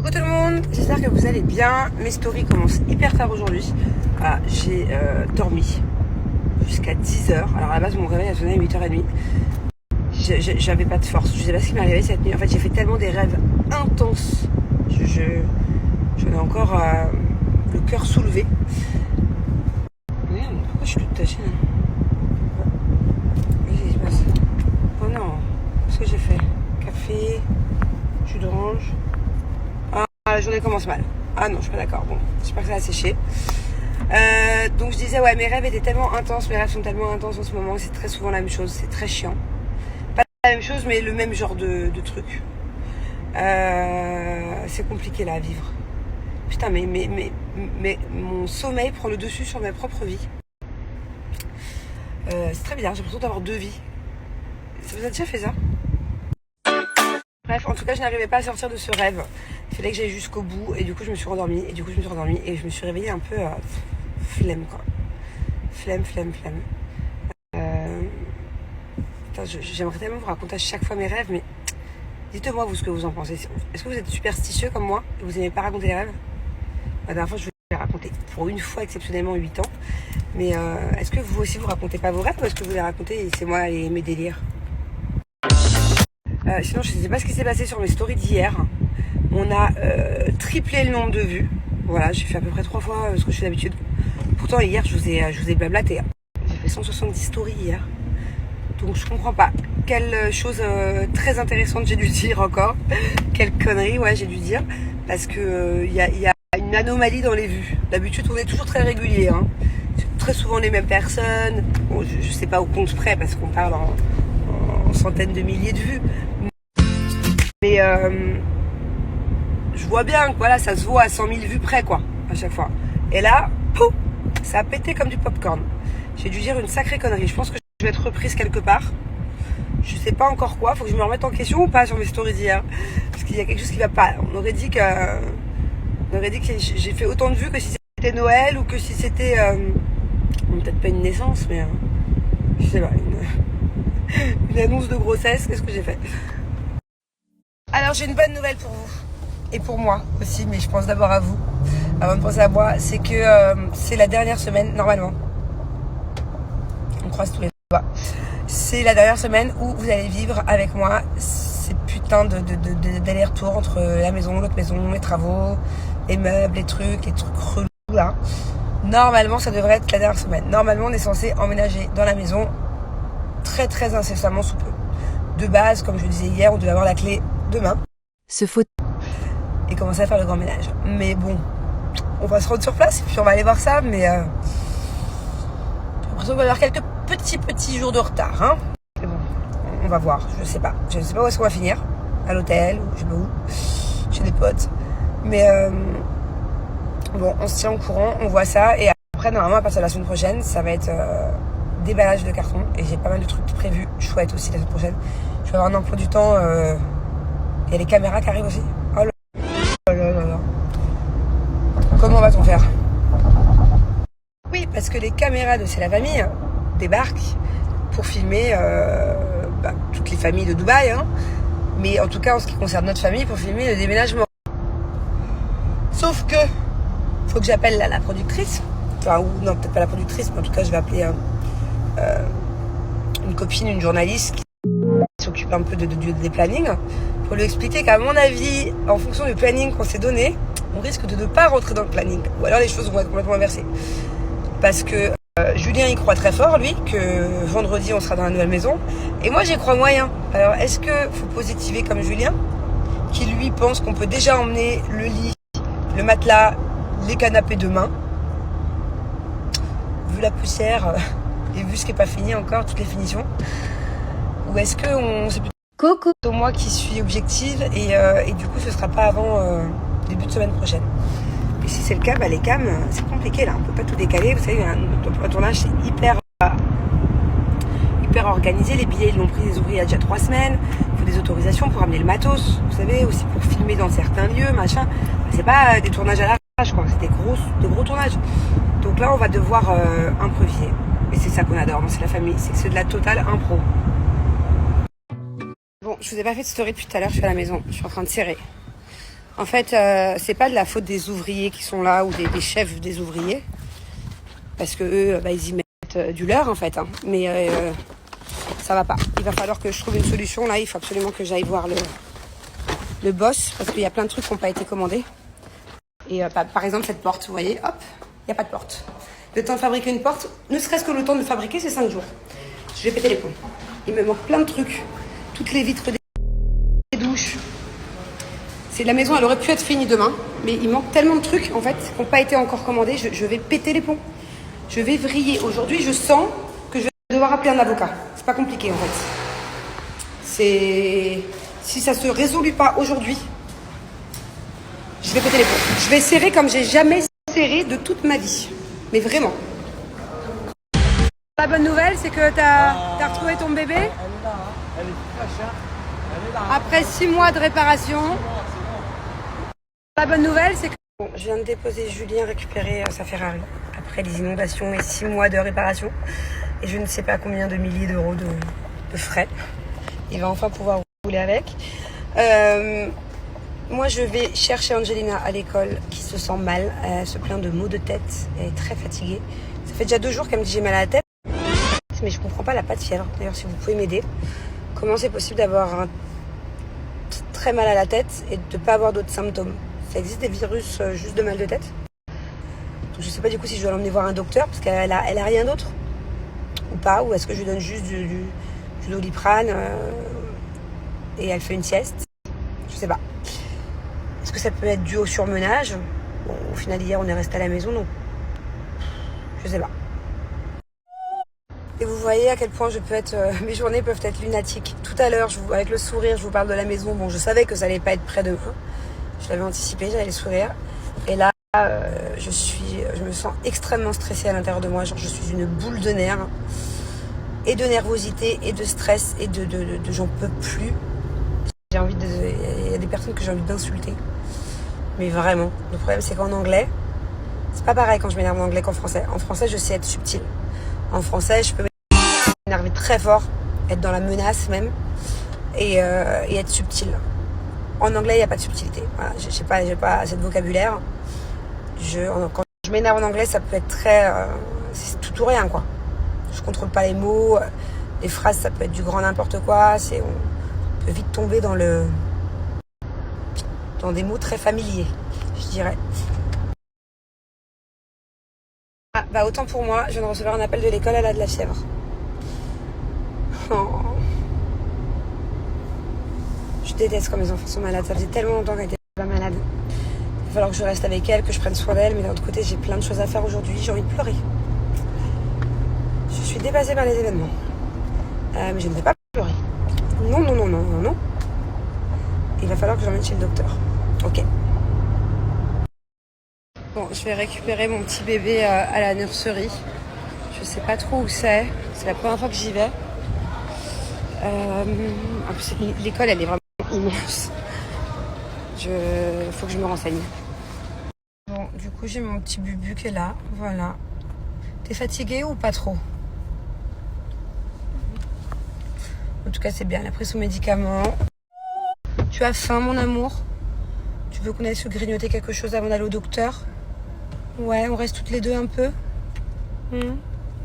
Coucou tout le monde, j'espère que vous allez bien. Mes stories commencent hyper tard aujourd'hui. J'ai dormi jusqu'à 10h. Alors à la base mon réveil a sonné à 8h30. J'avais pas de force, je sais pas ce qui m'est arrivé cette nuit. En fait j'ai fait tellement des rêves intenses. J'en ai encore le cœur soulevé. Merde, pourquoi je suis toute tachée là? Qu'est-ce qui se passe? Oh non, qu'est-ce que j'ai fait? Café, jus d'orange. La journée commence mal. Ah non, je suis pas d'accord. Bon, j'espère que ça va sécher. Donc je disais, ouais, mes rêves étaient tellement intenses, mes rêves sont tellement intenses en ce moment, c'est très souvent la même chose, c'est très chiant. Pas la même chose, mais le même genre de truc. C'est compliqué là à vivre. Putain, mais mon sommeil prend le dessus sur ma propre vie. C'est très bizarre, j'ai l'impression d'avoir deux vies. Ça vous a déjà fait ça? Bref, en tout cas, je n'arrivais pas à sortir de ce rêve. Il fallait que j'aille jusqu'au bout et du coup, je me suis rendormie. Et du coup, je me suis rendormie et je me suis réveillée un peu flemme, quoi. Flemme. J'aimerais tellement vous raconter à chaque fois mes rêves, mais dites-moi vous ce que vous en pensez. Est-ce que vous êtes superstitieux comme moi et vous n'aimez pas raconter les rêves? La dernière fois, je vous ai raconté pour une fois exceptionnellement 8 ans. Mais est-ce que vous aussi, vous racontez pas vos rêves ou est-ce que vous les racontez et c'est moi et mes délires? Sinon, je ne sais pas ce qui s'est passé sur mes stories d'hier. On a triplé le nombre de vues. Voilà, j'ai fait à peu près 3 fois ce que je fais d'habitude. Pourtant, hier, je vous ai blablaté. J'ai fait 170 stories hier. Donc, je comprends pas. Quelle chose très intéressante j'ai dû dire encore. Quelle connerie, ouais, j'ai dû dire. Parce que y a une anomalie dans les vues. D'habitude, on est toujours très régulier. Hein. C'est très souvent les mêmes personnes. Bon, je sais pas au compte près parce qu'on parle en centaines de milliers de vues. Mais je vois bien que voilà, ça se voit à 100 000 vues près, quoi, à chaque fois. Et là, pouf, ça a pété comme du popcorn. J'ai dû dire une sacrée connerie. Je pense que je vais être reprise quelque part. Je sais pas encore quoi. Faut que je me remette en question ou pas sur mes stories d'hier. Parce qu'il y a quelque chose qui va pas. On aurait dit que j'ai fait autant de vues que si c'était Noël ou que si c'était... bon, peut-être pas une naissance, mais... je sais pas, une annonce de grossesse. Qu'est-ce que j'ai fait? Alors j'ai une bonne nouvelle pour vous et pour moi aussi, mais je pense d'abord à vous avant de penser à moi. C'est que c'est la dernière semaine, normalement, on croise tous les doigts, c'est la dernière semaine où vous allez vivre avec moi ces putains d'aller-retour entre la maison, l'autre maison, les travaux, les meubles, les trucs relous là. Normalement ça devrait être la dernière semaine. Normalement on est censé emménager dans la maison très très incessamment sous peu. De base, comme je le disais hier, on devait avoir la clé demain et commencer à faire le grand ménage. Mais bon, on va se rendre sur place et puis on va aller voir ça, mais j'ai l'impression qu'on va avoir quelques petits jours de retard, hein. Mais bon, on va voir, je sais pas où est-ce qu'on va finir, à l'hôtel ou je sais pas où, chez des potes, mais bon, on se tient au courant, on voit ça et après normalement à partir de la semaine prochaine ça va être déballage de carton et j'ai pas mal de trucs prévus chouettes aussi la semaine prochaine. Je vais avoir un emploi du temps. Il y a les caméras qui arrivent aussi. Oh là. Comment va-t-on faire? Oui, parce que les caméras de C'est la famille débarquent pour filmer toutes les familles de Dubaï. Hein. Mais en tout cas, en ce qui concerne notre famille, pour filmer le déménagement. Sauf que, faut que j'appelle la productrice. Enfin, ou non, peut-être pas la productrice, mais en tout cas, je vais appeler une copine, une journaliste qui s'occupe un peu des plannings, pour lui expliquer qu'à mon avis, en fonction du planning qu'on s'est donné, on risque de ne pas rentrer dans le planning. Ou alors les choses vont être complètement inversées. Parce que Julien y croit très fort, lui, que vendredi on sera dans la nouvelle maison. Et moi j'y crois moyen. Alors est-ce qu'il faut positiver comme Julien, qui lui pense qu'on peut déjà emmener le lit, le matelas, les canapés demain, vu la poussière et vu ce qui n'est pas fini encore, toutes les finitions? Ou est-ce que c'est plutôt moi qui suis objective et du coup ce sera pas avant début de semaine prochaine? Et si c'est le cas, les cams, c'est compliqué là, on peut pas tout décaler. Vous savez, notre tournage c'est hyper organisé. Les billets ils l'ont pris des ouvriers il y a déjà 3 semaines. Il faut des autorisations pour amener le matos, vous savez, aussi pour filmer dans certains lieux, machin. C'est pas des tournages à l'arrache, quoi. C'est de gros tournages. Donc là on va devoir improviser. Et c'est ça qu'on adore, c'est la famille, c'est de la totale impro. Bon, je vous ai pas fait de story depuis tout à l'heure, je suis à la maison, je suis en train de serrer. En fait, c'est pas de la faute des ouvriers qui sont là ou des chefs des ouvriers. Parce que eux, ils y mettent du leur en fait. Hein. Mais ça va pas. Il va falloir que je trouve une solution. Là, il faut absolument que j'aille voir le boss. Parce qu'il y a plein de trucs qui n'ont pas été commandés. Et par exemple, cette porte, vous voyez, hop, il n'y a pas de porte. Le temps de fabriquer une porte, ne serait-ce que le temps de fabriquer, c'est 5 jours. Je vais péter les plombs. Il me manque plein de trucs. Toutes les vitres des douches. La maison, elle aurait pu être finie demain. Mais il manque tellement de trucs, en fait, qui n'ont pas été encore commandés. Je vais péter les plombs. Je vais vriller. Aujourd'hui, je sens que je vais devoir appeler un avocat. C'est pas compliqué, en fait. Si ça se résout pas aujourd'hui, je vais péter les plombs. Je vais serrer comme j'ai jamais serré de toute ma vie. Mais vraiment. La bonne nouvelle, c'est que t'as retrouvé ton bébé. Elle est là, hein. Elle est fraîche, hein. Elle est là. Après 6 mois de réparation. La bonne nouvelle, c'est que... Bon, je viens de déposer Julien récupérer sa Ferrari. Après les inondations et 6 mois de réparation. Et je ne sais pas combien de milliers d'euros de frais. Il va enfin pouvoir rouler avec. Moi, je vais chercher Angelina à l'école qui se sent mal. Elle se plaint de maux de tête. Elle est très fatiguée. Ça fait déjà 2 jours qu'elle me dit j'ai mal à la tête. Mais je comprends pas, elle n'a pas de fièvre. D'ailleurs, si vous pouvez m'aider, comment c'est possible d'avoir très mal à la tête et de ne pas avoir d'autres symptômes? Ça existe des virus juste de mal de tête? Donc, je sais pas du coup si je dois l'emmener voir un docteur parce qu'elle a rien d'autre ou pas, ou est-ce que je lui donne juste du Doliprane et elle fait une sieste? Je sais pas. Est-ce que ça peut être dû au surmenage? Bon, au final, hier, on est resté à la maison, donc je sais pas. Et vous voyez à quel point mes journées peuvent être lunatiques. Tout à l'heure, avec le sourire, je vous parle de la maison. Bon, je savais que ça allait pas être près demain. Je l'avais anticipé, j'allais le sourire. Et là, je me sens extrêmement stressée à l'intérieur de moi. Genre, je suis une boule de nerfs. Et de nervosité, et de stress, et de j'en peux plus. Il y a des personnes que j'ai envie d'insulter. Mais vraiment, le problème c'est qu'en anglais, c'est pas pareil quand je m'énerve en anglais qu'en français. En français, je sais être subtile. En français, je peux m'énerver très fort, être dans la menace même, et être subtile. En anglais, il n'y a pas de subtilité. Voilà, j'ai pas assez de vocabulaire. Quand je m'énerve en anglais, ça peut être c'est tout ou rien, quoi. Je contrôle pas les mots, les phrases, ça peut être du grand n'importe quoi. On peut vite tomber dans des mots très familiers, je dirais. Ah, autant pour moi, je viens de recevoir un appel de l'école, elle a de la fièvre. Oh. Je déteste quand mes enfants sont malades, ça faisait tellement longtemps qu'elle était pas malade. Il va falloir que je reste avec elle, que je prenne soin d'elle, mais d'un autre côté, j'ai plein de choses à faire aujourd'hui, j'ai envie de pleurer. Je suis dépassée par les événements. Mais je ne vais pas pleurer. Non. Il va falloir que j'emmène chez le docteur. Ok. Bon, je vais récupérer mon petit bébé à la nurserie. Je sais pas trop où c'est. C'est la première fois que j'y vais. En plus, l'école, elle est vraiment immense. Faut que je me renseigne. Bon, du coup, j'ai mon petit bubu qui est là. Voilà. T'es fatiguée ou pas trop? En tout cas, c'est bien. Elle a pris son médicament. Tu as faim, mon amour? Tu veux qu'on aille se grignoter quelque chose avant d'aller au docteur? Ouais, on reste toutes les deux un peu.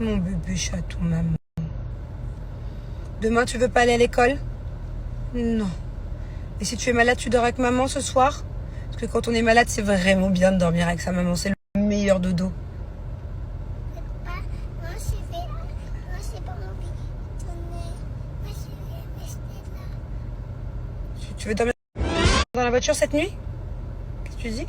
Mon bébé chaton, maman. Demain, tu veux pas aller à l'école? Non. Et si tu es malade, tu dors avec maman ce soir? Parce que quand on est malade, c'est vraiment bien de dormir avec sa maman. C'est le meilleur dodo. Tu veux dormir dans la voiture cette nuit? Qu'est-ce que tu dis?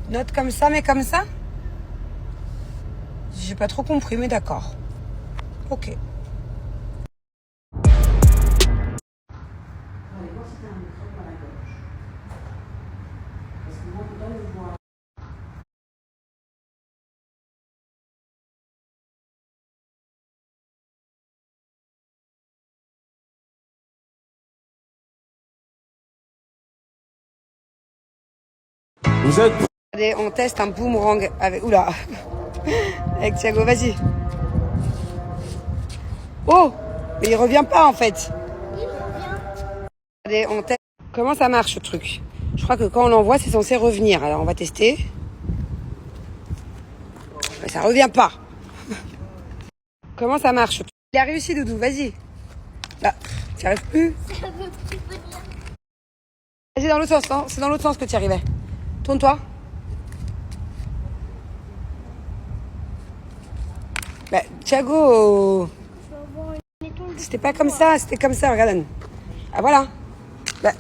Note comme ça, mais comme ça? J'ai pas trop compris, mais d'accord. Ok. Vous êtes... Allez, on teste un boomerang avec... Oula. Avec Thiago, vas-y. Oh, mais il revient pas en fait. Il revient. Regardez, on teste. Comment ça marche ce truc? Je crois que quand on l'envoie, c'est censé revenir. Alors on va tester. Mais ça revient pas. Comment ça marche? Il a réussi, Doudou, vas-y. Là, tu n'y arrives plus. Ça veut plus venir. Vas-y, dans l'autre sens, hein. C'est dans l'autre sens que tu y arrivais. Tourne-toi. Bah, Thiago, Je vais avoir une étoile de c'était pas comme ça, c'était comme ça, regarde. Ah voilà. Bah.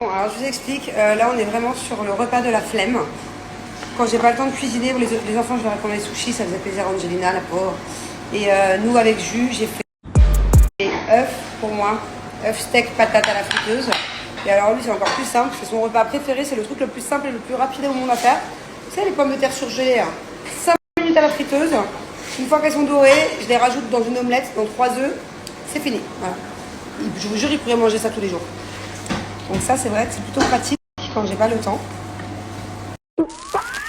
Bon, alors je vous explique, là on est vraiment sur le repas de la flemme. Quand j'ai pas le temps de cuisiner, les enfants je leur ai commandé les sushis, ça faisait plaisir à Angelina, la pauvre. Et nous avec Jus, j'ai fait des œufs pour moi, œufs steak patate à la friteuse. Et alors lui c'est encore plus simple, c'est son repas préféré, c'est le truc le plus simple et le plus rapide au monde à faire. Vous savez les pommes de terre surgelées, 5 minutes à la friteuse. Une fois qu'elles sont dorées, je les rajoute dans une omelette, dans 3 œufs, c'est fini. Voilà. Je vous jure, il pourrait manger ça tous les jours. Donc ça, c'est vrai que c'est plutôt pratique quand j'ai pas le temps.